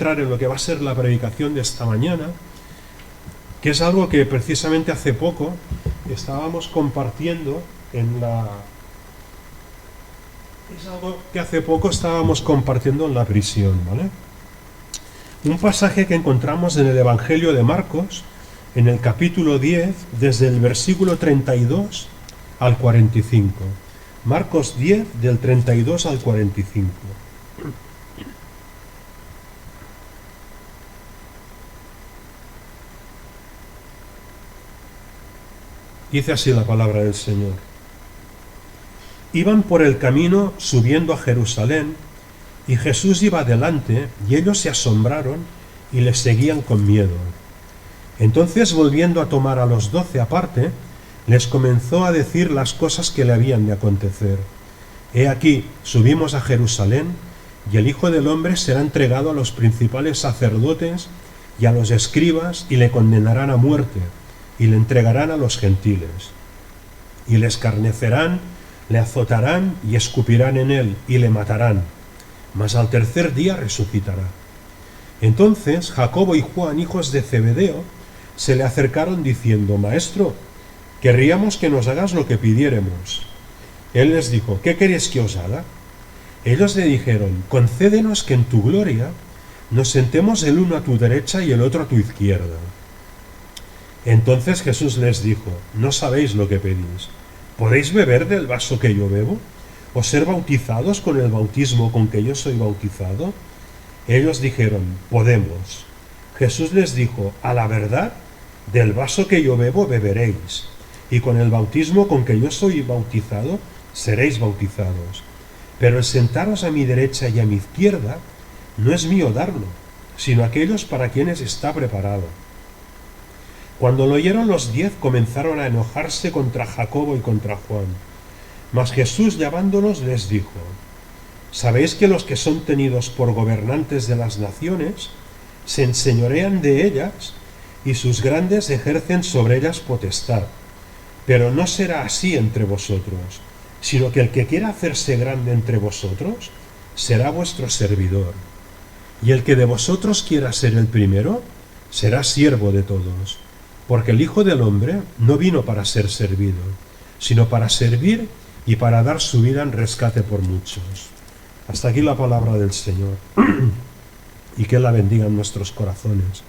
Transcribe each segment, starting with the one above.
entrar en lo que va a ser la predicación de esta mañana, que es algo que precisamente hace poco estábamos compartiendo en la prisión, ¿vale? Un pasaje que encontramos en el Evangelio de Marcos, en el capítulo 10, desde el versículo 32 al 45. Marcos 10, del 32 al 45. Dice así la palabra del Señor. Iban por el camino subiendo a Jerusalén, y Jesús iba delante, y ellos se asombraron y le seguían con miedo. Entonces, volviendo a tomar a los 12 aparte, les comenzó a decir las cosas que le habían de acontecer. He aquí, subimos a Jerusalén, y el Hijo del Hombre será entregado a los principales sacerdotes y a los escribas, y le condenarán a muerte, y le entregarán a los gentiles. Y le escarnecerán, le azotarán y escupirán en él, y le matarán. Mas al tercer día resucitará. Entonces Jacobo y Juan, hijos de Zebedeo, se le acercaron diciendo: Maestro, querríamos que nos hagas lo que pidiéremos. Él les dijo: ¿Qué queréis que os haga? Ellos le dijeron: Concédenos que en tu gloria nos sentemos el uno a tu derecha y el otro a tu izquierda. Entonces Jesús les dijo: No sabéis lo que pedís. ¿Podéis beber del vaso que yo bebo? ¿O ser bautizados con el bautismo con que yo soy bautizado? Ellos dijeron: Podemos. Jesús les dijo: A la verdad, del vaso que yo bebo beberéis, y con el bautismo con que yo soy bautizado seréis bautizados. Pero el sentaros a mi derecha y a mi izquierda no es mío darlo, sino aquellos para quienes está preparado. Cuando lo oyeron los 10, comenzaron a enojarse contra Jacobo y contra Juan. Mas Jesús, llamándolos, les dijo: ¿Sabéis que los que son tenidos por gobernantes de las naciones se enseñorean de ellas, y sus grandes ejercen sobre ellas potestad? Pero no será así entre vosotros, sino que el que quiera hacerse grande entre vosotros será vuestro servidor. Y el que de vosotros quiera ser el primero será siervo de todos. Porque el Hijo del Hombre no vino para ser servido, sino para servir y para dar su vida en rescate por muchos. Hasta aquí la palabra del Señor. Y que la bendiga en nuestros corazones.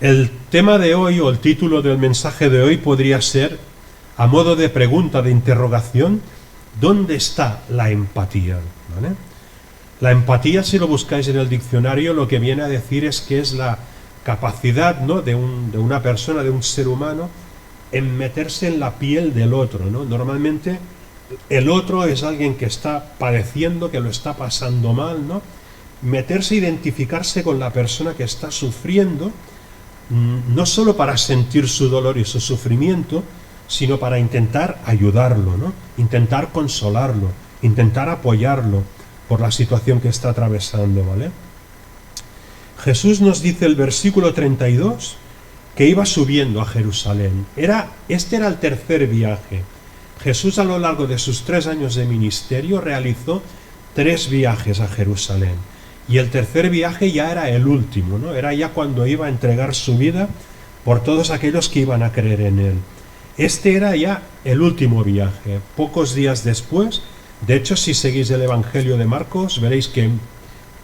El tema de hoy, o el título del mensaje de hoy, podría ser, a modo de pregunta, de interrogación: ¿dónde está la empatía? ¿Vale? La empatía, si lo buscáis en el diccionario, lo que viene a decir es que es la capacidad, ¿no?, de una persona, de un ser humano, en meterse en la piel del otro, ¿no? Normalmente el otro es alguien que está padeciendo, que lo está pasando mal, ¿no? Meterse, identificarse con la persona que está sufriendo, no solo para sentir su dolor y su sufrimiento, sino para intentar ayudarlo, ¿no? Intentar consolarlo, intentar apoyarlo por la situación que está atravesando, ¿vale? Jesús nos dice el versículo 32 que iba subiendo a Jerusalén. Este era el tercer viaje. Jesús, a lo largo de sus 3 años de ministerio, realizó 3 viajes a Jerusalén. Y el tercer viaje ya era el último, ¿no? Era ya cuando iba a entregar su vida por todos aquellos que iban a creer en él. Este era ya el último viaje. Pocos días después, de hecho, si seguís el Evangelio de Marcos, veréis que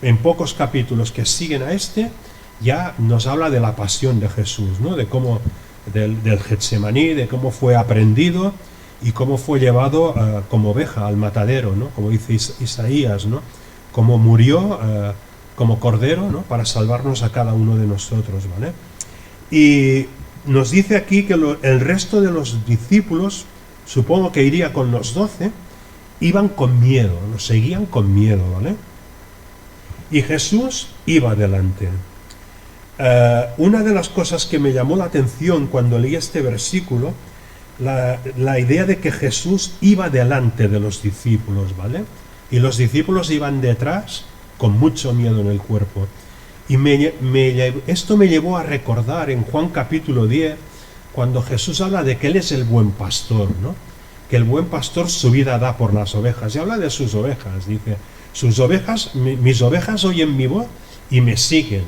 en pocos capítulos que siguen a este, ya nos habla de la pasión de Jesús, ¿no? De cómo, del Getsemaní, de cómo fue aprendido y cómo fue llevado como oveja al matadero, ¿no? Como dice Isaías, ¿no? Cómo murió como cordero, ¿no?, para salvarnos a cada uno de nosotros, ¿vale? Y nos dice aquí que el resto de los discípulos, supongo que iría con los 12, iban con miedo, los seguían con miedo, ¿vale? Y Jesús iba adelante. Una de las cosas que me llamó la atención cuando leí este versículo, la idea de que Jesús iba delante de los discípulos, ¿vale? Y los discípulos iban detrás con mucho miedo en el cuerpo. Y esto me llevó a recordar en Juan capítulo 10, cuando Jesús habla de que Él es el buen pastor, ¿no? Que el buen pastor su vida da por las ovejas. Y habla de sus ovejas, dice: mis ovejas oyen mi voz y me siguen.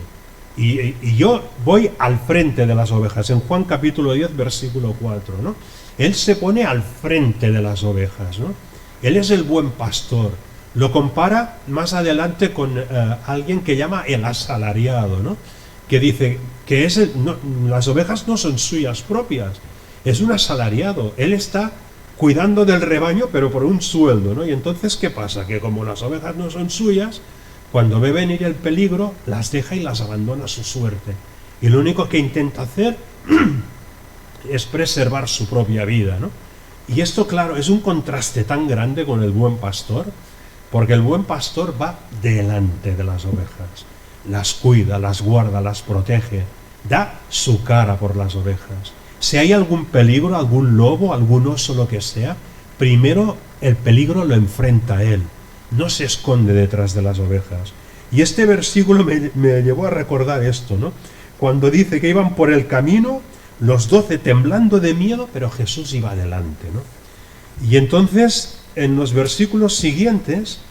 Y yo voy al frente de las ovejas. En Juan capítulo 10, versículo 4, ¿no? Él se pone al frente de las ovejas, ¿no? Él es el buen pastor. Lo compara más adelante con alguien que llama el asalariado, ¿no? Que dice que las ovejas no son suyas propias, es un asalariado. Él está cuidando del rebaño, pero por un sueldo, ¿no? Y entonces, ¿qué pasa? Que como las ovejas no son suyas, cuando ve venir el peligro, las deja y las abandona a su suerte. Y lo único que intenta hacer es preservar su propia vida, ¿no? Y esto, claro, es un contraste tan grande con el buen pastor, porque el buen pastor va delante de las ovejas, las cuida, las guarda, las protege, da su cara por las ovejas. Si hay algún peligro, algún lobo, algún oso, lo que sea, primero el peligro lo enfrenta a él, no se esconde detrás de las ovejas. Y este versículo me llevó a recordar esto, ¿no? Cuando dice que iban por el camino, los 12 temblando de miedo, pero Jesús iba adelante, ¿no? Y entonces, en los versículos siguientes,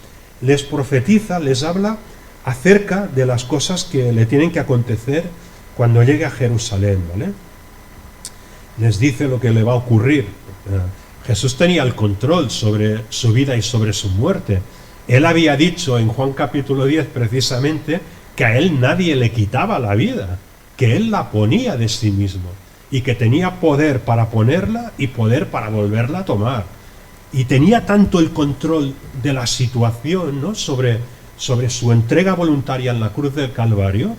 les profetiza, les habla acerca de las cosas que le tienen que acontecer cuando llegue a Jerusalén, ¿vale? Les dice lo que le va a ocurrir. Jesús tenía el control sobre su vida y sobre su muerte. Él había dicho en Juan capítulo 10 precisamente que a él nadie le quitaba la vida, que él la ponía de sí mismo y que tenía poder para ponerla y poder para volverla a tomar. Y tenía tanto el control de la situación, ¿no?, sobre su entrega voluntaria en la cruz del Calvario,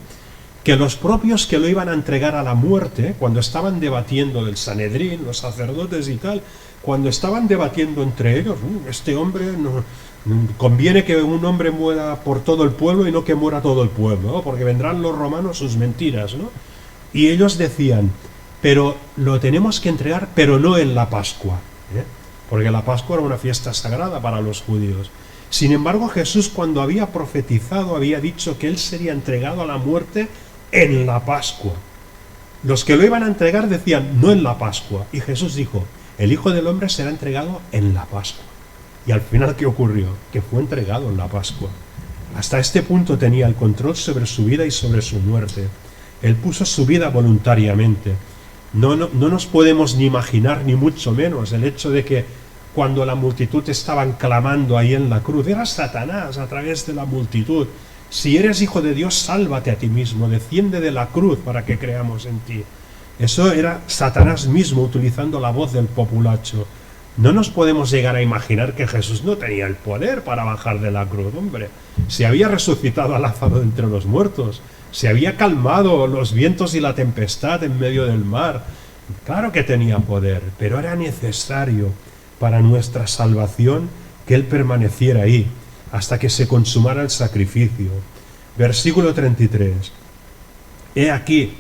que los propios que lo iban a entregar a la muerte, cuando estaban debatiendo del Sanedrín, los sacerdotes y tal, cuando estaban debatiendo entre ellos, este hombre, no, conviene que un hombre muera por todo el pueblo y no que muera todo el pueblo, ¿no?, porque vendrán los romanos sus mentiras, ¿no? Y ellos decían, pero lo tenemos que entregar, pero no en la Pascua, ¿eh? Porque la Pascua era una fiesta sagrada para los judíos. Sin embargo, Jesús, cuando había profetizado, había dicho que él sería entregado a la muerte en la Pascua. Los que lo iban a entregar decían, no en la Pascua. Y Jesús dijo, el Hijo del Hombre será entregado en la Pascua. Y al final, ¿qué ocurrió? Que fue entregado en la Pascua. Hasta este punto tenía el control sobre su vida y sobre su muerte. Él puso su vida voluntariamente. No nos podemos ni imaginar, ni mucho menos, el hecho de que cuando la multitud estaban clamando ahí en la cruz, era Satanás a través de la multitud. Si eres hijo de Dios, sálvate a ti mismo, desciende de la cruz para que creamos en ti. Eso era Satanás mismo utilizando la voz del populacho. No nos podemos llegar a imaginar que Jesús no tenía el poder para bajar de la cruz, hombre. Se había resucitado a Lázaro de entre los muertos, se había calmado los vientos y la tempestad en medio del mar. Claro que tenía poder, pero era necesario para nuestra salvación que Él permaneciera ahí hasta que se consumara el sacrificio. Versículo 33. He aquí,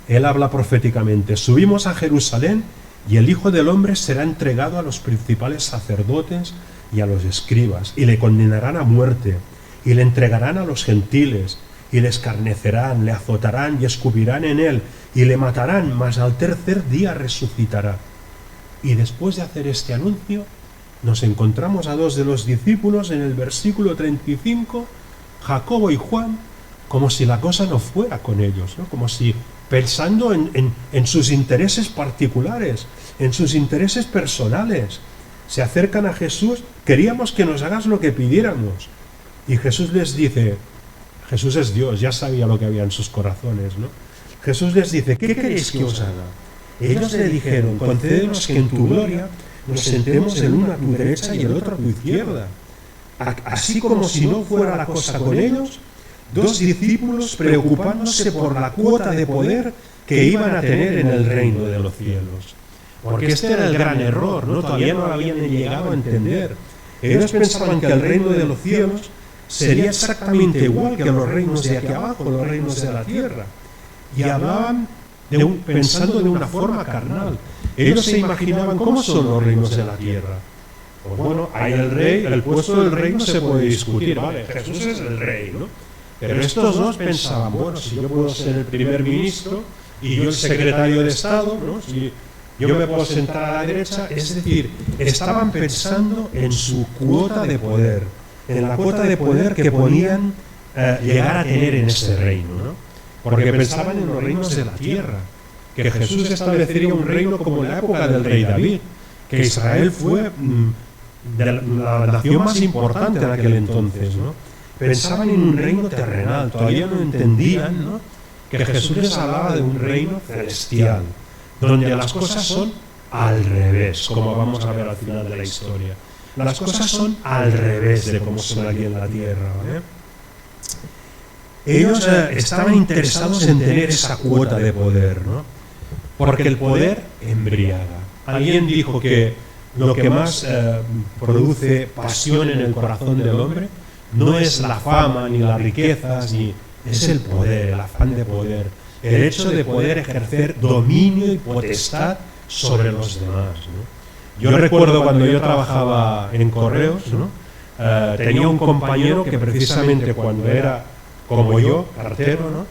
Él habla proféticamente, subimos a Jerusalén y el Hijo del Hombre será entregado a los principales sacerdotes y a los escribas, y le condenarán a muerte, y le entregarán a los gentiles, y le escarnecerán, le azotarán y escupirán en él, y le matarán, mas al tercer día resucitará. Y después de hacer este anuncio, nos encontramos a dos de los discípulos en el versículo 35, Jacobo y Juan, como si la cosa no fuera con ellos, ¿no? Como si pensando en sus intereses particulares, en sus intereses personales. Se acercan a Jesús, queríamos que nos hagas lo que pidiéramos. Y Jesús les dice, Jesús es Dios, ya sabía lo que había en sus corazones, ¿no? Jesús les dice, ¿qué queréis que os haga? Ellos le dijeron, concédenos que en tu gloria nos sentemos el uno a tu derecha y el otro a tu izquierda. Así como si no fuera la cosa con ellos, dos discípulos preocupándose por la cuota de poder que iban a tener en el reino de los cielos. Porque este era el gran error, ¿no? Todavía no lo habían llegado a entender. Ellos pensaban que el reino de los cielos sería exactamente igual que los reinos de aquí abajo, los reinos de la tierra. Y hablaban pensando de una forma carnal. Ellos se imaginaban cómo son los reinos de la tierra. Pues bueno, hay el rey, el puesto del rey no se puede discutir, vale, Jesús es el rey, ¿no? Pero estos dos pensaban, bueno, si yo puedo ser el primer ministro y yo el secretario de Estado, ¿no? Si yo me puedo sentar a la derecha, es decir, estaban pensando en su cuota de poder, en la cuota de poder que ponían llegar a tener en ese reino, ¿no? Porque pensaban en los reinos de la tierra, que Jesús establecería un reino como en la época del rey David, que Israel fue de la nación más importante en aquel entonces, ¿no? Pensaban en un reino terrenal, todavía no entendían, ¿no?, que Jesús les hablaba de un reino celestial, donde las cosas son al revés, como vamos a ver al final de la historia. Las cosas son al revés de cómo son aquí en la tierra, ¿vale? Ellos estaban interesados en tener esa cuota de poder, ¿no? Porque el poder embriaga. Alguien dijo que lo que más produce pasión en el corazón del hombre no es la fama, ni las riquezas, ni es el poder, el afán de poder, el hecho de poder ejercer dominio y potestad sobre los demás, ¿no? Yo recuerdo cuando yo trabajaba en correos, ¿no?, tenía un compañero que precisamente cuando era como yo, cartero, ¿no?,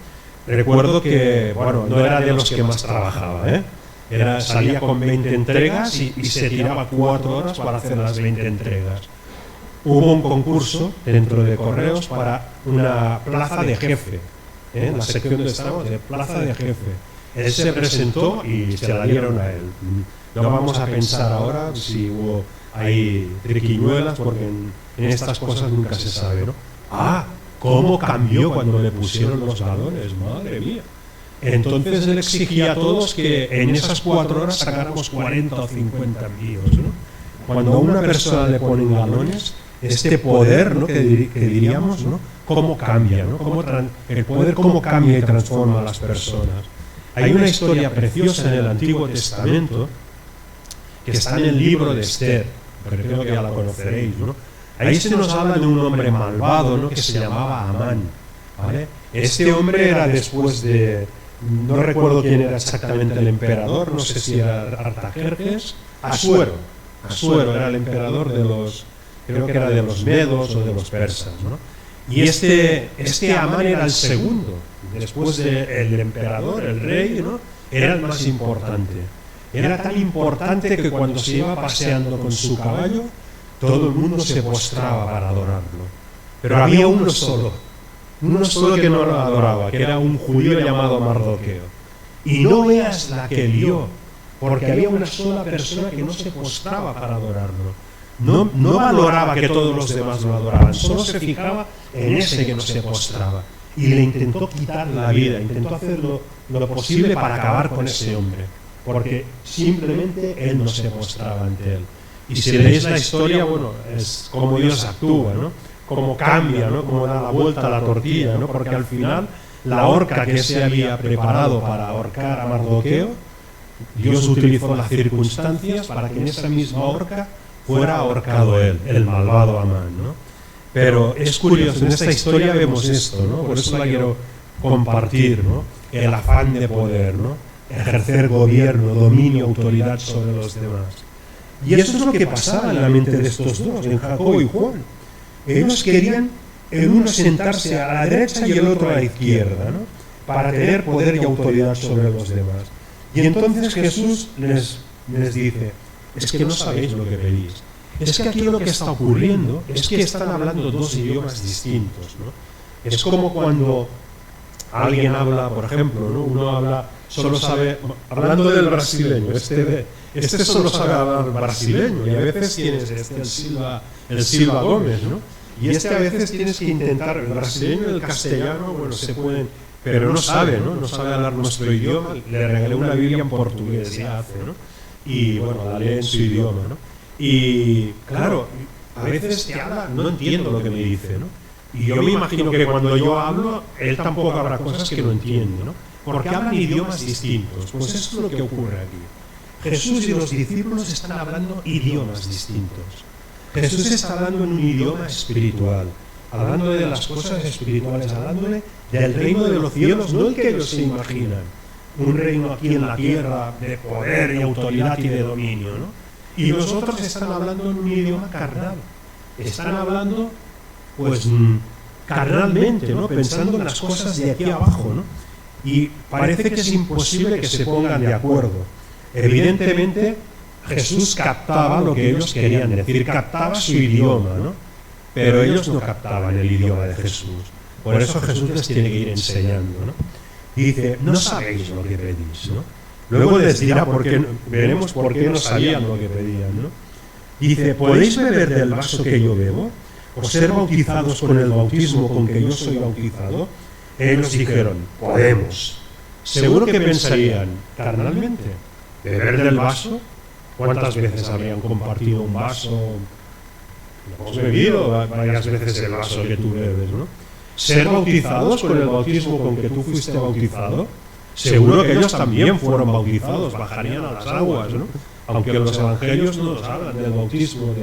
recuerdo que, bueno, no era de los que más trabajaba, salía con 20 entregas y se tiraba 4 horas para hacer las 20 entregas. Hubo un concurso dentro de correos para una plaza de jefe, la sección donde estamos, de plaza de jefe. Él se presentó y se la dieron a él. No vamos a pensar ahora si hubo ahí triquiñuelas, porque en estas cosas nunca se sabe, ¿no? ¿Cómo cambió cuando le pusieron los galones? Madre mía. Entonces él exigía a todos que en esas 4 horas sacáramos 40 o 50 envíos, ¿no? Cuando a una persona le ponen galones, este poder, ¿no?, que diríamos, ¿no?, cómo cambia, ¿no?, el poder cómo cambia y transforma a las personas. Hay una historia preciosa en el Antiguo Testamento que está en el libro de Esther, porque creo que ya la conoceréis, ¿no? Ahí se nos habla de un hombre malvado, ¿no?, que se llamaba Amán, ¿vale? Este hombre era después de, no recuerdo quién era exactamente el emperador, no sé si era Artajerjes, Asuero era el emperador de los, creo que era de los medos o de los persas, ¿no? Y este Amán era el segundo, después del emperador, el rey, ¿no?, era el más importante. Era tan importante que cuando se iba paseando con su caballo, todo el mundo se postraba para adorarlo. Pero había uno solo que no lo adoraba, que era un judío llamado Mardoqueo. Y no veas la que lió, porque había una sola persona que no se postraba para adorarlo. No valoraba que todos los demás lo adoraban, solo se fijaba en ese que no se postraba. Y le intentó quitar la vida, intentó hacer lo posible para acabar con ese hombre, porque simplemente él no se postraba ante él. Y si leéis la historia, bueno, es como Dios actúa, ¿no?, cómo cambia, ¿no?, cómo da la vuelta a la tortilla, ¿no?, porque al final la horca que se había preparado para ahorcar a Mardoqueo, Dios utilizó las circunstancias para que en esa misma horca fuera ahorcado él, el malvado Amán, ¿no? Pero es curioso, en esta historia vemos esto, ¿no?, por eso la quiero compartir, ¿no?, el afán de poder, ¿no?, ejercer gobierno, dominio, autoridad sobre los demás. Y eso es lo que pasaba en la mente de estos dos, en Jacobo y Juan. Ellos querían el uno sentarse a la derecha y el otro a la izquierda, ¿no?, para tener poder y autoridad sobre los demás. Y entonces Jesús les dice: es que no sabéis lo que pedís. Es que aquí lo que está ocurriendo es que están hablando dos idiomas distintos, ¿no? Es como cuando alguien habla, por ejemplo, ¿no?, uno habla, solo sabe, hablando del brasileño, este solo sabe hablar brasileño, y a veces tienes el Silva Gómez, ¿no?, y a veces tienes que intentar, el brasileño y el castellano, bueno, se pueden, pero no sabe hablar nuestro idioma. Le regalé una Biblia en portugués ya hace, ¿no?, y bueno, la lee en su idioma, ¿no?, y claro, a veces te habla, no entiendo lo que me dice, ¿no?, y yo me imagino que cuando yo hablo, él tampoco habrá cosas que no entiende, ¿no?, porque hablan idiomas distintos. Pues eso es lo que ocurre aquí. Jesús y los discípulos están hablando idiomas distintos. Jesús está hablando en un idioma espiritual, hablando de las cosas espirituales, hablándole del reino de los cielos, no el que ellos se imaginan, un reino aquí en la tierra de poder y autoridad y de dominio, ¿no? Y los otros están hablando en un idioma carnal, están hablando pues carnalmente, ¿no?, pensando en las cosas de aquí abajo, ¿no? Y parece que es imposible que se pongan de acuerdo. Evidentemente Jesús captaba lo que ellos querían decir, captaba su idioma, ¿no?, pero ellos no captaban el idioma de Jesús. Por eso Jesús les tiene que ir enseñando, ¿no? Y dice, no sabéis lo que pedís, ¿no? Luego les dirá veremos por qué no sabían lo que pedían, ¿no? Dice, ¿podéis beber del vaso que yo bebo? ¿O ser bautizados con el bautismo con que yo soy bautizado? Ellos dijeron, podemos. Seguro que pensarían, carnalmente, ¿beber del vaso? ¿Cuántas veces habrían compartido un vaso? Hemos bebido varias veces el vaso que tú bebes, ¿no? Ser bautizados con el bautismo con que tú fuiste bautizado, seguro que ellos también fueron bautizados, bajarían a las aguas, ¿no? Aunque los evangelios no nos hablan del bautismo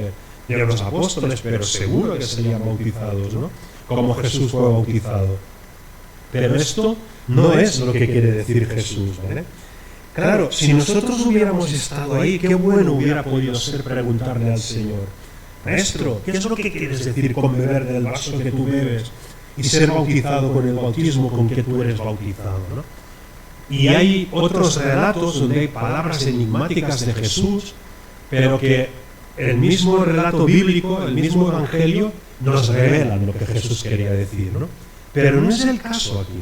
de los apóstoles, pero seguro que serían bautizados, ¿no? Como Jesús fue bautizado. Pero esto no es lo que quiere decir Jesús, ¿vale? Claro, si nosotros hubiéramos estado ahí, qué bueno hubiera podido ser preguntarle al Señor, Maestro, ¿qué es lo que quieres decir con beber del vaso que tú bebes y ser bautizado con el bautismo con que tú eres bautizado, ¿no? Y hay otros relatos donde hay palabras enigmáticas de Jesús, pero que el mismo relato bíblico, el mismo evangelio, nos revelan lo que Jesús quería decir, ¿no? Pero no es el caso aquí.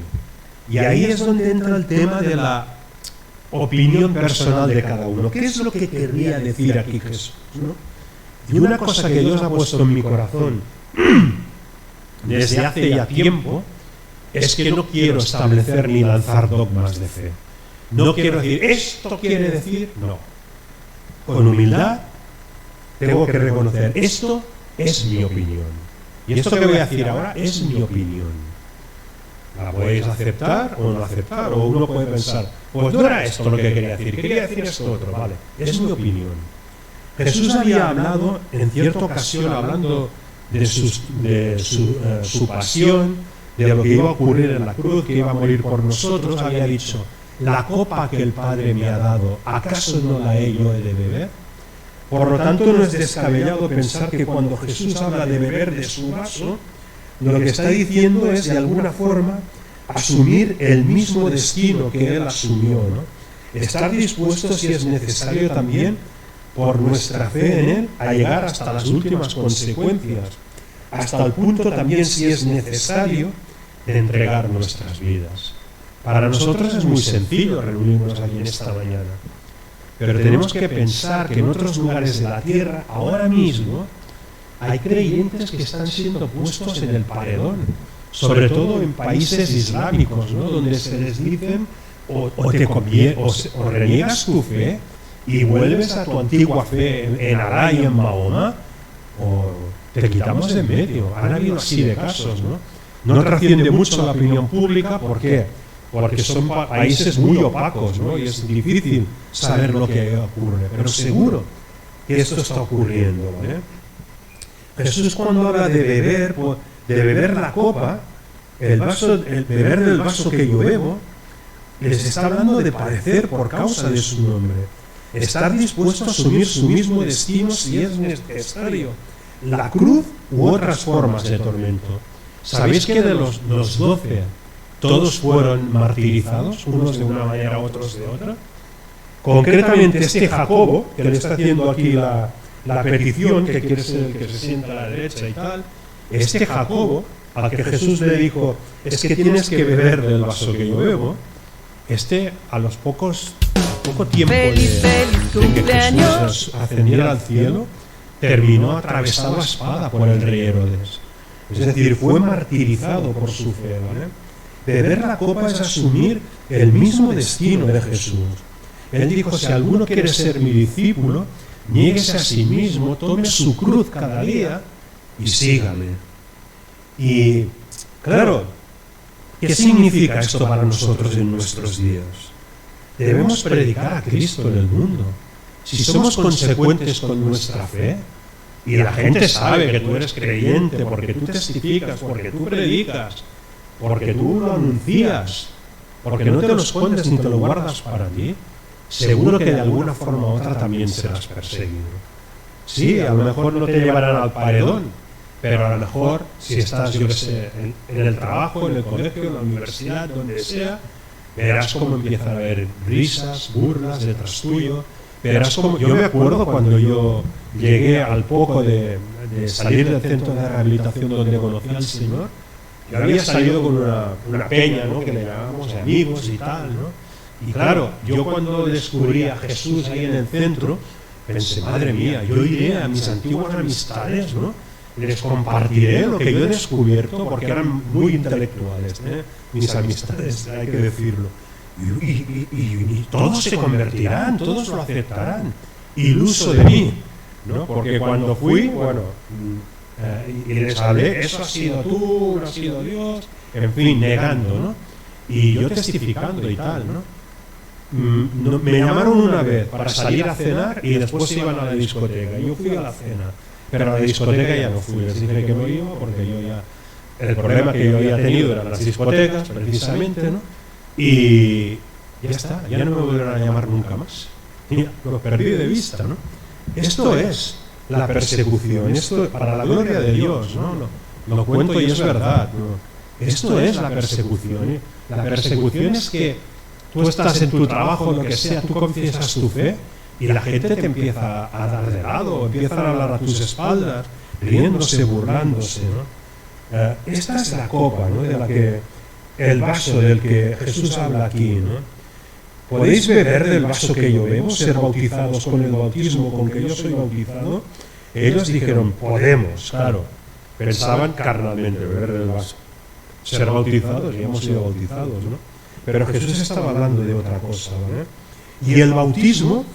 Y ahí es donde entra el tema de la opinión personal de cada uno. ¿Qué es lo que querría decir aquí Jesús, ¿no? Y una cosa que Dios ha puesto en mi corazón desde hace ya tiempo es que no quiero establecer ni lanzar dogmas de fe. No quiero decir, esto quiere decir, no. Con humildad tengo que reconocer, esto es mi opinión. Y esto que voy a decir ahora es mi opinión. La podéis aceptar o no aceptar, o uno puede pensar, pues no era esto lo que quería decir esto otro, vale, es mi opinión. Jesús había hablado en cierta ocasión, hablando de su pasión, de lo que iba a ocurrir en la cruz, que iba a morir por nosotros, había dicho, la copa que el Padre me ha dado, ¿acaso no la he yo de beber? Por lo tanto, no es descabellado pensar que cuando Jesús habla de beber de su vaso, lo que está diciendo es, de alguna forma, asumir el mismo destino que Él asumió, ¿no? Estar dispuestos, si es necesario también, por nuestra fe en Él, a llegar hasta las últimas consecuencias, hasta el punto también, si es necesario, de entregar nuestras vidas. Para nosotros es muy sencillo reunirnos aquí en esta mañana, pero tenemos que pensar que en otros lugares de la tierra, ahora mismo, hay creyentes que están siendo puestos en el paredón, sobre todo en países islámicos, ¿no? Donde se les dicen o reniegas tu fe y vuelves a tu antigua fe en Alá y en Mahoma, o te quitamos de en medio. Han habido así de casos, ¿no? No trasciende mucho la opinión pública, ¿por qué? Porque son países muy opacos, ¿no? Y es difícil saber lo que ocurre, pero seguro que esto está ocurriendo, ¿vale? Jesús, cuando habla de beber la copa, el beber del vaso que yo bebo, les está hablando de padecer por causa de su nombre, estar dispuesto a asumir su mismo destino si es necesario, la cruz u otras formas de tormento. ¿Sabéis que de los 12 todos fueron martirizados, unos de una manera, otros de otra? Concretamente este Jacobo, que le está haciendo aquí la petición, que quiere ser el que se sienta a la derecha y tal, este Jacobo, al que Jesús le dijo, es que tienes que beber del vaso que yo bebo, a poco tiempo de que Jesús ascendiera al cielo, terminó atravesado a espada por el rey Herodes. Es decir, fue martirizado por su fe, ¿vale? Beber la copa es asumir el mismo destino de Jesús. Él dijo, si alguno quiere ser mi discípulo, niéguese a sí mismo, tome su cruz cada día y sígame. Y, claro, ¿qué significa esto para nosotros en nuestros días? Debemos predicar a Cristo en el mundo. Si somos consecuentes con nuestra fe, y la gente sabe que tú eres creyente, porque tú testificas, porque tú predicas, porque tú lo anuncias, porque no te lo escondes ni te lo guardas para ti, seguro que de alguna forma u otra también serás perseguido. Sí, a lo mejor no te llevarán al paredón, pero a lo mejor si estás, yo qué sé, en el trabajo, en el colegio, en la universidad, donde sea, verás cómo empiezan a haber risas, burlas detrás tuyo. Verás cómo, yo me acuerdo cuando yo llegué al poco de salir del centro de rehabilitación donde conocí al Señor, yo había salido con una peña, ¿no? Que le llamábamos de amigos y tal, ¿no? Y claro, yo cuando descubrí a Jesús ahí en el centro, pensé, madre mía, yo iré a mis antiguas amistades, ¿no? Les compartiré lo que yo he descubierto, porque eran muy intelectuales, mis amistades, hay que decirlo. Y todos se convertirán, todos lo aceptarán, iluso de mí, ¿no? Porque cuando fui, bueno, y les hablé, eso ha sido tú, no ha sido Dios, en fin, negando, ¿no? Y yo testificando y tal, ¿no? Me llamaron una vez para salir a cenar y después iban a la discoteca. Yo fui a la cena, pero a la discoteca ya no fui. Les dije que no iba porque yo ya... El problema que yo había tenido eran las discotecas, precisamente, ¿no? Y ya está, ya no me volverán a llamar nunca más. Mira, lo perdí de vista, ¿no? Esto es la persecución, esto para la gloria de Dios, ¿no? Lo cuento y es verdad, ¿no? Esto es la persecución, ¿eh? La persecución es que tú estás en tu trabajo, lo que sea, tú confiesas tu fe y la gente te empieza a dar de lado, empiezan a hablar a tus espaldas, riéndose, burlándose, ¿no? Esta es la copa, ¿no? De la que el vaso del que Jesús habla aquí, ¿no? ¿Podéis beber del vaso que yo bebo, ser bautizados con el bautismo con que yo soy bautizado? Ellos dijeron, podemos, claro. Pensaban carnalmente beber del vaso. Ser bautizados, y hemos sido bautizados, ¿no? Pero Jesús estaba hablando de otra cosa, ¿vale? Y el bautismo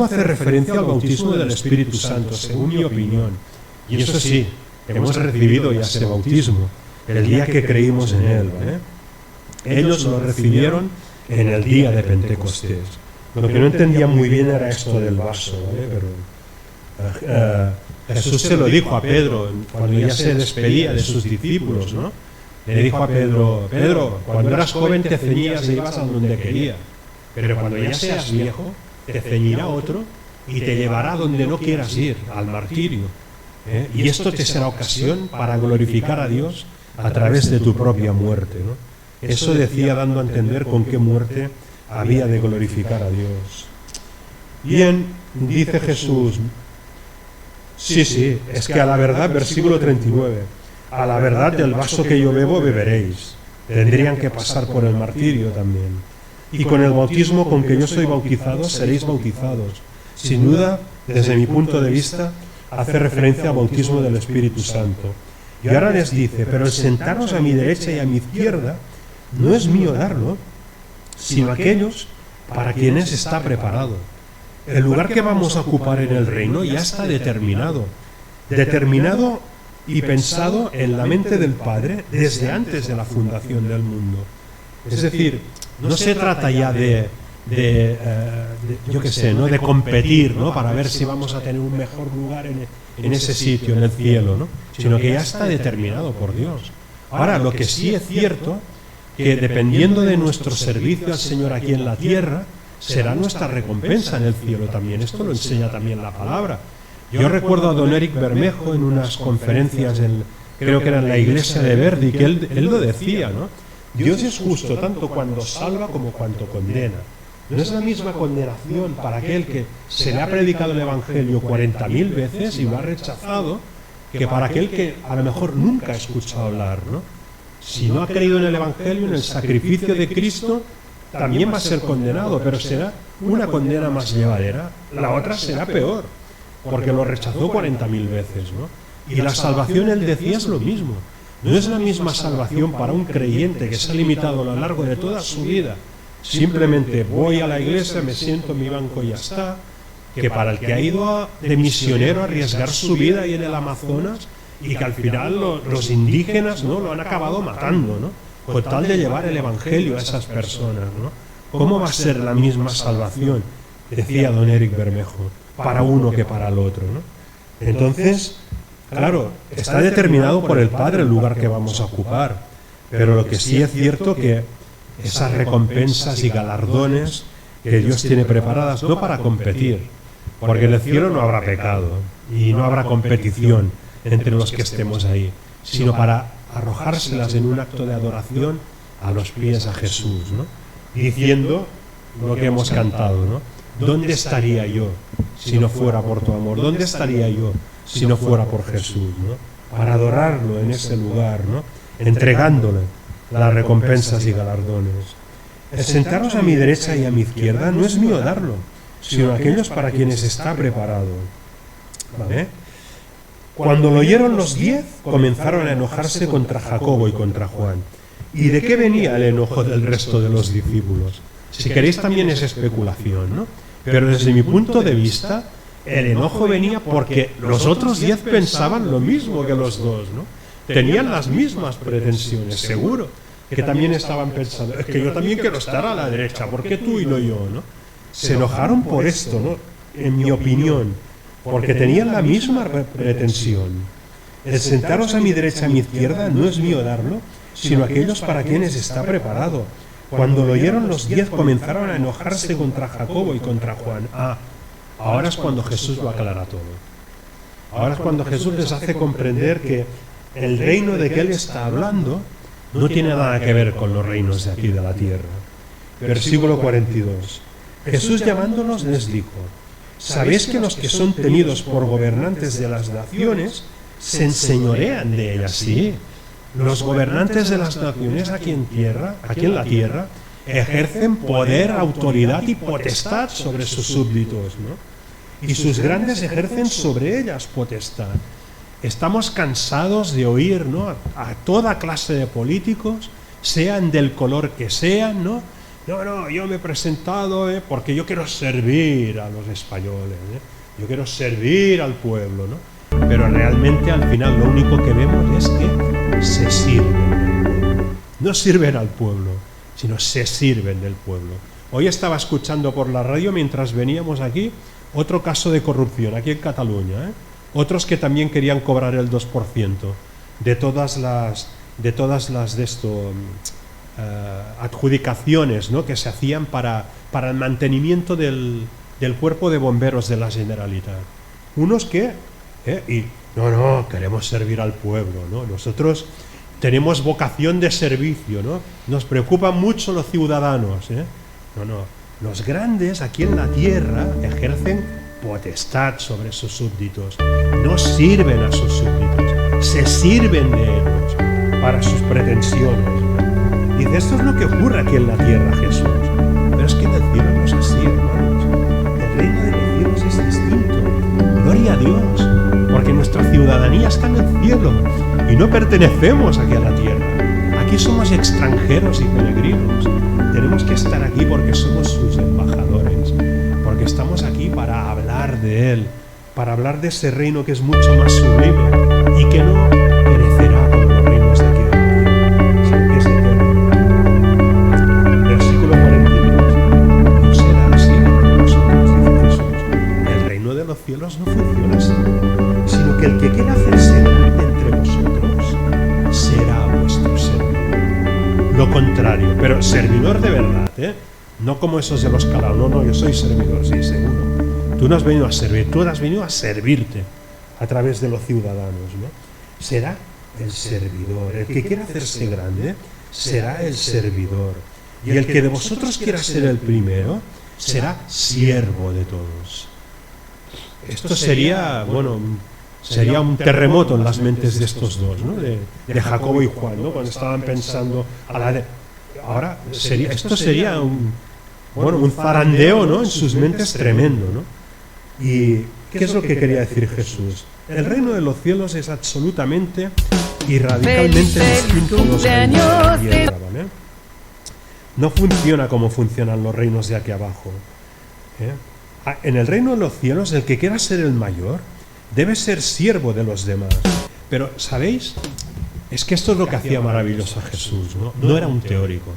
hace referencia al bautismo del Espíritu Santo, según mi opinión. Y eso sí, hemos recibido ya ese bautismo el día que creímos en él, ¿vale? Ellos lo recibieron en el día de Pentecostés. Lo que no entendía muy bien era esto del vaso, ¿vale? Pero Jesús se lo dijo a Pedro cuando ya se despedía de sus discípulos, ¿no? Le dijo a Pedro, Pedro, cuando eras joven te ceñías y ibas a donde querías, pero cuando ya seas viejo te ceñirá otro y te llevará donde no quieras ir, al martirio. Y esto te será ocasión para glorificar a Dios a través de tu propia muerte, ¿no? Eso decía dando a entender con qué muerte había de glorificar a Dios. Bien, dice Jesús, sí, es que a la verdad, versículo 39, a la verdad del vaso que yo bebo beberéis. Tendrían que pasar por el martirio también. Y con el bautismo con que yo soy bautizado seréis bautizados. Sin duda, desde mi punto de vista, hace referencia al bautismo del Espíritu Santo. Y ahora les dice, pero el sentaros a mi derecha y a mi izquierda no es mío darlo, sino aquellos para quienes está preparado. El lugar que vamos a ocupar en el reino ya está determinado y pensado en la mente del Padre desde antes de la fundación del mundo. Es decir, no se trata ya yo qué sé, ¿no? De competir, ¿no? Para ver si vamos a tener un mejor lugar en ese sitio, en el cielo, ¿no? Sino que ya está determinado por Dios. Ahora, lo que sí es cierto, que dependiendo de nuestro servicio al Señor aquí en la tierra, será nuestra recompensa en el cielo también. Esto lo enseña también la palabra. Yo recuerdo a don Eric Bermejo en unas conferencias, creo que era en la iglesia de Verdi, que él lo decía, ¿no? Dios es justo tanto cuando salva como cuando condena. No es la misma condenación para aquel que se le ha predicado el Evangelio 40.000 veces y lo ha rechazado, que para aquel que a lo mejor nunca ha escuchado hablar, ¿no? Si no ha creído en el Evangelio, en el sacrificio de Cristo, también va a ser condenado, pero será una condena más llevadera. La otra será peor, porque lo rechazó 40.000 veces, ¿no? Y la salvación, él decía, es lo mismo. No es la misma salvación para un creyente que se ha limitado a lo largo de toda su vida. Simplemente voy a la iglesia, me siento en mi banco y ya está, que para el que ha ido de misionero a arriesgar su vida ahí en el Amazonas y que al final los indígenas, ¿no? Lo han acabado matando, ¿no? Con tal de llevar el Evangelio a esas personas, ¿no? ¿Cómo va a ser la misma salvación? Decía don Eric Bermejo, para uno que para el otro, ¿no? Entonces, claro, está determinado por el Padre el lugar que vamos a ocupar, pero lo que sí es cierto que esas recompensas y galardones que Dios tiene preparadas no para competir, porque en el cielo no habrá pecado y no habrá competición entre los que estemos ahí, sino para arrojárselas en un acto de adoración a los pies a Jesús, ¿no? Diciendo lo que hemos cantado, ¿no? ¿Dónde estaría yo si no fuera por tu amor? ¿Dónde estaría yo si no fuera por Jesús, ¿no? Para adorarlo en ese lugar, ¿no? entregándole las recompensas y galardones. El sentaros a mi derecha y a mi izquierda no es mío darlo, sino aquellos para quienes está preparado. ¿Vale? Cuando lo oyeron los 10, comenzaron a enojarse contra Jacobo y contra Juan. ¿Y de qué venía el enojo del resto de los discípulos? Si queréis también es especulación, ¿no? Pero desde mi punto de vista, el enojo venía porque los otros 10 pensaban lo mismo que los dos, ¿no? Tenían las mismas pretensiones, seguro, que también estaban pensando, es que yo también quiero estar a la derecha, ¿por qué tú y no yo, no? Se enojaron por esto, ¿no? En mi opinión, porque tenían la misma pretensión. El sentaros a mi derecha y a mi izquierda no es mío darlo, sino aquellos para quienes está preparado. Cuando lo oyeron los 10 comenzaron a enojarse contra Jacobo y contra Juan. Ahora es cuando Jesús lo aclara todo. Ahora es cuando Jesús les hace comprender que el reino de que Él está hablando no tiene nada que ver con los reinos de aquí de la tierra. Versículo 42. Jesús llamándolos les dijo: ¿sabéis que los que son tenidos por gobernantes de las naciones se enseñorean de ellas? Sí. Los gobernantes de las naciones aquí en la tierra, ejercen poder, autoridad y potestad sobre sus súbditos, ¿no? Y sus grandes ejercen sobre ellas potestad. Estamos cansados de oír, ¿no?, a toda clase de políticos, sean del color que sean, ¿no? No, yo me he presentado porque yo quiero servir a los españoles, yo quiero servir al pueblo, ¿no? Pero realmente al final lo único que vemos es que se sirven del pueblo. No sirven al pueblo, sino se sirven del pueblo. Hoy estaba escuchando por la radio mientras veníamos aquí otro caso de corrupción aquí en Cataluña, otros que también querían cobrar el 2% de todas las adjudicaciones, ¿no?, que se hacían para el mantenimiento del cuerpo de bomberos de la Generalitat. Unos que no, queremos servir al pueblo, ¿no? Nosotros tenemos vocación de servicio, ¿no? Nos preocupan mucho los ciudadanos, No, los grandes aquí en la tierra ejercen potestad sobre sus súbditos, no sirven a sus súbditos, se sirven de ellos para sus pretensiones. Dice, esto es lo que ocurre aquí en la tierra, Jesús. Pero es que en el cielo no es así, hermanos. El reino de los cielos es distinto. Gloria a Dios, porque nuestra ciudadanía está en el cielo y no pertenecemos aquí a la tierra. Aquí somos extranjeros y peregrinos. Tenemos que estar aquí porque somos sus embajadores, porque estamos aquí para hablar de Él, para hablar de ese reino que es mucho más sublime y que no perecerá como los reinos de aquí de la tierra, sino que es eterno. Versículo 42. No será así entre vosotros, dice Jesús. El reino de los cielos no funciona así, sino que el que quiera hacerse grande entre vosotros será vuestro servidor. Lo contrario, pero servidor de verdad, no como esos de los calaos. No, yo soy servidor, sí, seguro. Tú no has venido a servir, tú has venido a servirte a través de los ciudadanos, ¿no? Será el servidor. El que quiera hacerse grande será el servidor. Y el que de vosotros quiera ser el primero será siervo de todos. Esto sería, sería un terremoto en las mentes de estos dos, ¿no? De Jacobo y Juan, ¿no? Cuando estaban pensando ahora esto sería un zarandeo, ¿no?, en sus mentes tremendo, ¿no? ¿Y qué es lo que quería decir Jesús? El reino de los cielos es absolutamente y radicalmente distinto a los reinos de la tierra, ¿vale? No funciona como funcionan los reinos de aquí abajo, En el reino de los cielos, el que quiera ser el mayor debe ser siervo de los demás. Pero, ¿sabéis? Es que esto es lo que hacía maravilloso a Jesús, ¿no? No era un teórico,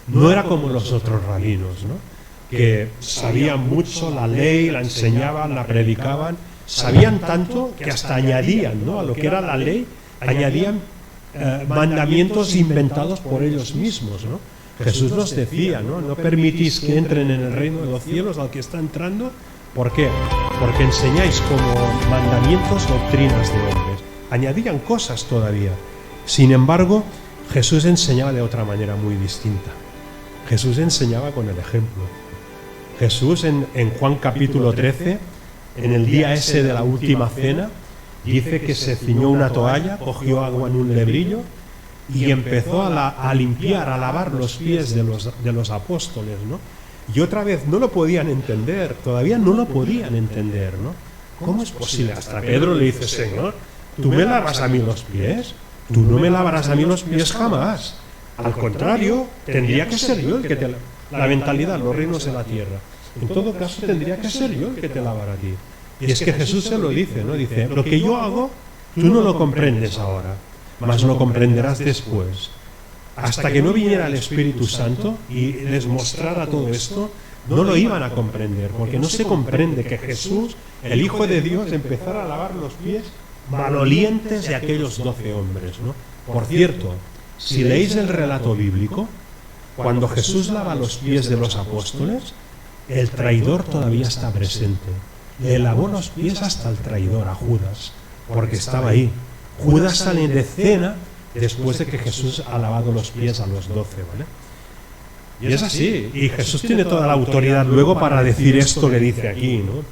no era como los otros rabinos, ¿no?, que sabían mucho la ley, la enseñaban, la predicaban, sabían tanto que hasta añadían, ¿no?, a lo que era la ley, añadían mandamientos inventados por ellos mismos, ¿no? Jesús nos decía, no permitís que entren en el reino de los cielos al que está entrando. ¿Por qué? Porque enseñáis como mandamientos doctrinas de hombres. Añadían cosas todavía. Sin embargo, Jesús enseñaba de otra manera muy distinta. Jesús enseñaba con el ejemplo. Jesús en Juan capítulo 13, en el día ese de la última cena, dice que se ciñó una toalla, cogió agua en un lebrillo y empezó a limpiar, a lavar los pies de los apóstoles, ¿no? Y otra vez no lo podían entender, todavía no lo podían entender, ¿no? ¿Cómo es posible? Hasta Pedro le dice, Señor, ¿tú me lavas a mí los pies? Tú no me lavarás a mí los pies jamás. Al contrario, tendría que ser yo el que te lavara. La mentalidad, los reinos de la tierra. En todo caso, tendría que ser yo el que te lavara a ti. Y es que Jesús se lo dice, ¿no? Dice, lo que yo hago, tú no lo comprendes ahora, mas lo comprenderás después. Hasta que no viniera el Espíritu Santo y les mostrara todo esto, no lo iban a comprender, porque no se comprende que Jesús, el Hijo de Dios, empezara a lavar los pies malolientes de aquellos 12 hombres, ¿no? Por cierto, si leéis el relato bíblico, cuando Jesús lava los pies de los apóstoles, el traidor todavía está presente. Le lavó los pies hasta el traidor, a Judas, porque estaba ahí. Judas sale de cena después de que Jesús ha lavado los pies a los 12, ¿vale? Y es así, y Jesús tiene toda la autoridad luego para decir esto que dice aquí, ¿no?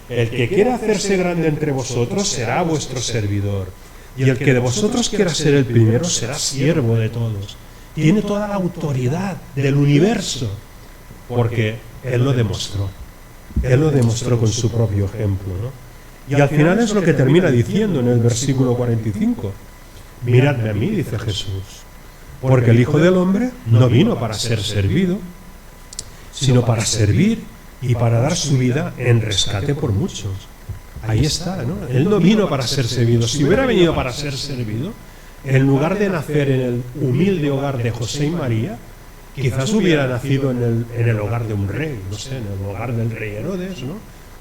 El que quiera hacerse grande entre vosotros será vuestro servidor, y el que de vosotros quiera ser el primero será siervo de todos. Tiene toda la autoridad del universo, porque Él lo demostró. Él lo demostró con su propio ejemplo, ¿no? Y al final es lo que termina diciendo en el versículo 45. Miradme a mí, dice Jesús, porque el Hijo del Hombre no vino para ser servido, sino para servir y para dar su vida en rescate por muchos. Ahí está, ¿no? Él no vino para ser servido. Si hubiera venido para ser servido, en lugar de nacer en el humilde hogar de José y María, quizás hubiera nacido en el hogar de un rey, no sé, en el hogar del rey Herodes, ¿no?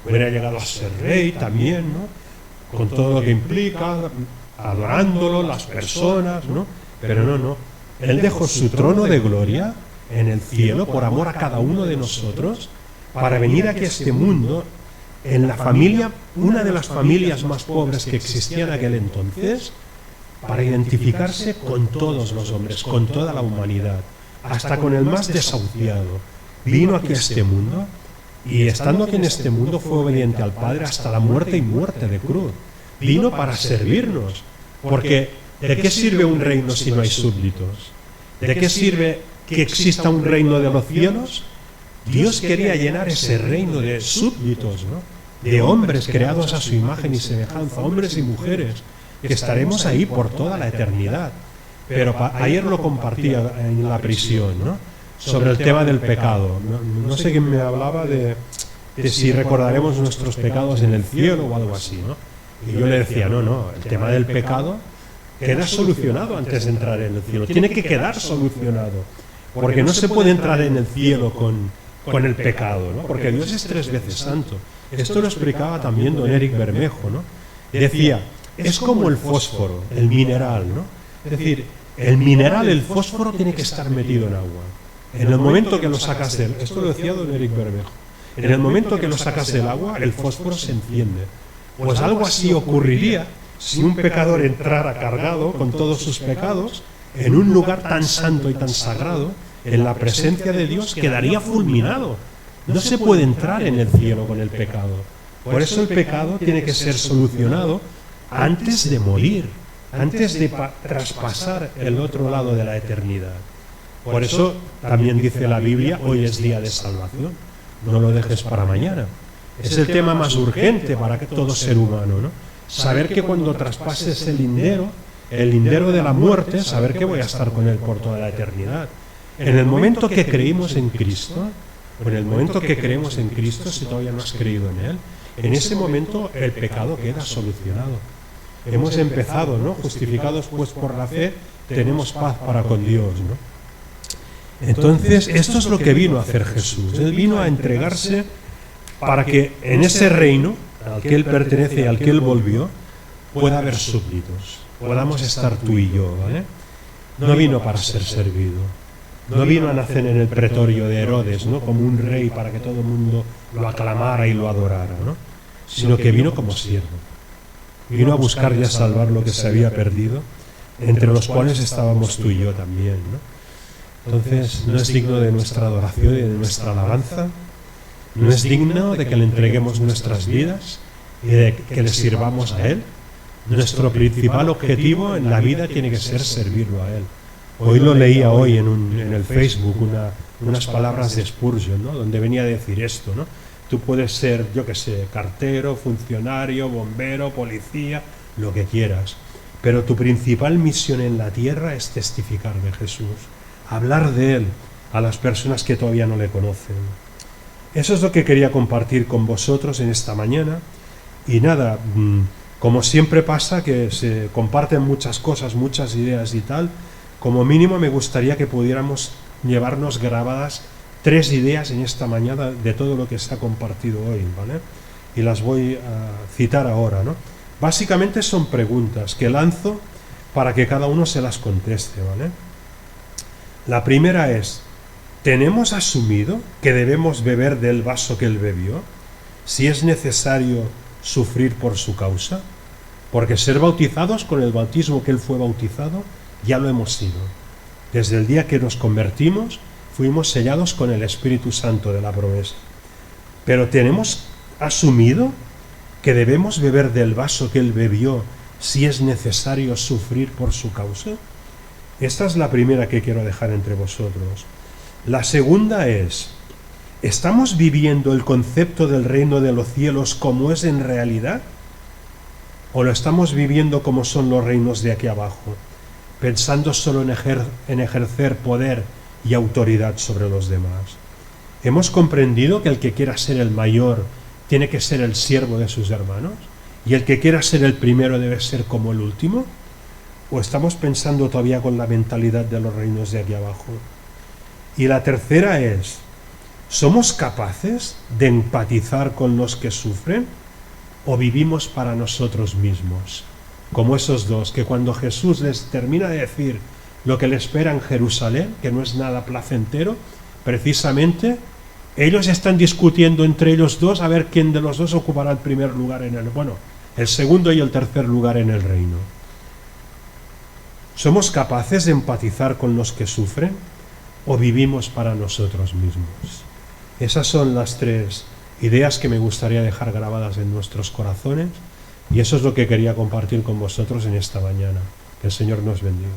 Hubiera llegado a ser rey también, ¿no? Con todo lo que implica, adorándolo, las personas, ¿no? Pero no. Él dejó su trono de gloria en el cielo por amor a cada uno de nosotros para venir aquí a este mundo en la familia, una de las familias más pobres que existía en aquel entonces, para identificarse con todos los hombres, con toda la humanidad, hasta con el más desahuciado. Vino aquí a este mundo y estando aquí en este mundo fue obediente al Padre hasta la muerte y muerte de cruz. Vino para servirnos, porque ¿de qué sirve un reino si no hay súbditos? ¿De qué sirve que exista un reino de los cielos? Dios quería llenar ese reino de súbditos, ¿no? De hombres creados a su imagen y semejanza, hombres y mujeres, que estaremos ahí por toda la eternidad. Pero ayer lo compartía en la prisión, ¿no? Sobre el tema del pecado. No sé quién me hablaba de si recordaremos nuestros pecados en el cielo o algo así, ¿no? Y yo le decía, no, el tema del pecado queda solucionado antes de entrar en el cielo. Tiene que quedar solucionado, porque no se puede entrar en el cielo con el pecado, ¿no? Porque Dios es 3 veces santo. Esto lo explicaba también don Eric Bermejo, ¿no? Decía, es como el fósforo, el mineral, ¿no? Es decir, el mineral, el fósforo, tiene que estar metido en agua. En el momento que lo sacas del... Esto lo decía don Eric Bermejo. En el momento que lo sacas del agua, el fósforo se enciende. Pues algo así ocurriría si un pecador entrara cargado con todos sus pecados en un lugar tan santo y tan sagrado, en la presencia de Dios, quedaría fulminado. No se puede entrar en el cielo con el pecado. Por eso el pecado tiene que ser solucionado antes de morir, antes de traspasar el otro lado de la eternidad. Por eso también dice la Biblia, hoy es día de salvación, no lo dejes para mañana. Es el tema más urgente para todo ser humano, ¿no? Saber que cuando traspases el lindero de la muerte, saber que voy a estar con Él por toda la eternidad. En el momento que creímos en Cristo, o en el momento que creemos en Cristo, si todavía no has creído en Él, en ese momento el pecado queda solucionado. Hemos empezado, ¿no? Justificados pues por la fe, tenemos paz para con Dios, ¿no? Entonces, esto es lo que vino a hacer Jesús. Él vino a entregarse para que en ese reino al que Él pertenece y al que Él volvió, pueda haber súbditos, podamos estar tú y yo, ¿vale? No vino para ser servido, no vino a nacer en el pretorio de Herodes, ¿no? Como un rey para que todo el mundo lo aclamara y lo adorara, ¿no? Sino que vino como siervo. Vino a buscar y a salvar lo que se había perdido, entre los cuales estábamos tú y yo también, ¿no? Entonces, no es digno de nuestra adoración y de nuestra alabanza, no es digno de que le entreguemos nuestras vidas y de que le sirvamos a Él. Nuestro principal objetivo en la vida tiene que ser servirlo a Él, Hoy lo leía hoy en el Facebook unas palabras de Spurgeon, ¿no? Donde venía a decir esto, ¿no? Tú puedes ser, yo qué sé, cartero, funcionario, bombero, policía, lo que quieras, pero tu principal misión en la tierra es testificar de Jesús, hablar de Él a las personas que todavía no le conocen. Eso es lo que quería compartir con vosotros en esta mañana. Y nada, como siempre pasa, que se comparten muchas cosas, muchas ideas y tal, como mínimo me gustaría que pudiéramos llevarnos grabadas 3 ideas en esta mañana de todo lo que se ha compartido hoy, ¿vale? Y las voy a citar ahora, ¿no? Básicamente son preguntas que lanzo para que cada uno se las conteste, ¿vale? La primera es: ¿tenemos asumido que debemos beber del vaso que él bebió, si es necesario sufrir por su causa? Porque ser bautizados con el bautismo que él fue bautizado, ya lo hemos sido. Desde el día que nos convertimos, fuimos sellados con el Espíritu Santo de la promesa. Pero ¿tenemos asumido que debemos beber del vaso que él bebió, si es necesario sufrir por su causa? Esta es la primera que quiero dejar entre vosotros. La segunda es: ¿estamos viviendo el concepto del reino de los cielos como es en realidad? ¿O lo estamos viviendo como son los reinos de aquí abajo, pensando solo en ejercer poder y autoridad sobre los demás? ¿Hemos comprendido que el que quiera ser el mayor tiene que ser el siervo de sus hermanos? ¿Y el que quiera ser el primero debe ser como el último? ¿O estamos pensando todavía con la mentalidad de los reinos de aquí abajo? Y la tercera es: ¿somos capaces de empatizar con los que sufren o vivimos para nosotros mismos? Como esos dos, que cuando Jesús les termina de decir lo que le espera en Jerusalén, que no es nada placentero, precisamente ellos están discutiendo entre ellos dos a ver quién de los dos ocupará el primer lugar el segundo y el tercer lugar en el reino. ¿Somos capaces de empatizar con los que sufren o vivimos para nosotros mismos? Esas son las 3 ideas que me gustaría dejar grabadas en nuestros corazones, y eso es lo que quería compartir con vosotros en esta mañana. Que el Señor nos bendiga.